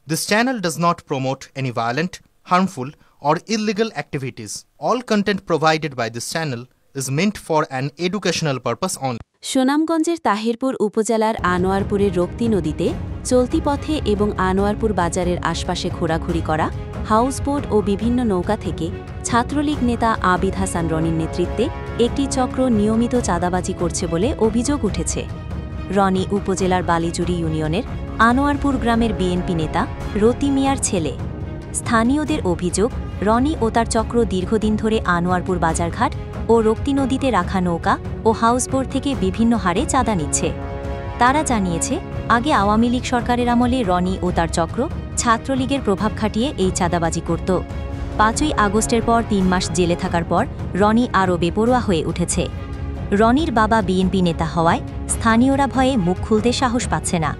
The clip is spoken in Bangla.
This channel does not promote any violent, harmful, or illegal activities. All content provided by this channel is meant for an educational purpose only. সুনামগঞ্জের তাহিরপুর উপজেলার আনোয়ারপুরের রক্তি নদীতে চলতি পথে এবং আনোয়ারপুর বাজারের আশপাশে ঘোরাঘুরি করা হাউসবোট ও বিভিন্ন নৌকা থেকে ছাত্রলীগ নেতা আবিদ হাসান রনির নেতৃত্বে একটি চক্র নিয়মিত চাঁদাবাজি করছে বলে অভিযোগ উঠেছে। রনি উপজেলার বালিজুড়ি ইউনিয়নের আনোয়ারপুর গ্রামের বিএনপি নেতা রতি মিয়ার ছেলে। স্থানীয়দের অভিযোগ, রনি ও তার চক্র দীর্ঘদিন ধরে আনোয়ারপুর বাজারঘাট ও রক্তি নদীতে রাখা নৌকা ও হাউসবোট থেকে বিভিন্ন হারে চাঁদা নিচ্ছে। তারা জানিয়েছে, আগে আওয়ামী লীগ সরকারের আমলে রনি ও তার চক্র ছাত্রলীগের প্রভাব খাটিয়ে এই চাঁদাবাজি করত। ৫ই আগস্টের পর ৩ মাস জেলে থাকার পর রনি আরও বেপরোয়া হয়ে উঠেছে। রনির বাবা বিএনপি নেতা হওয়ায় স্থানীয়রা ভয়ে মুখ খুলতে সাহস পাচ্ছে না।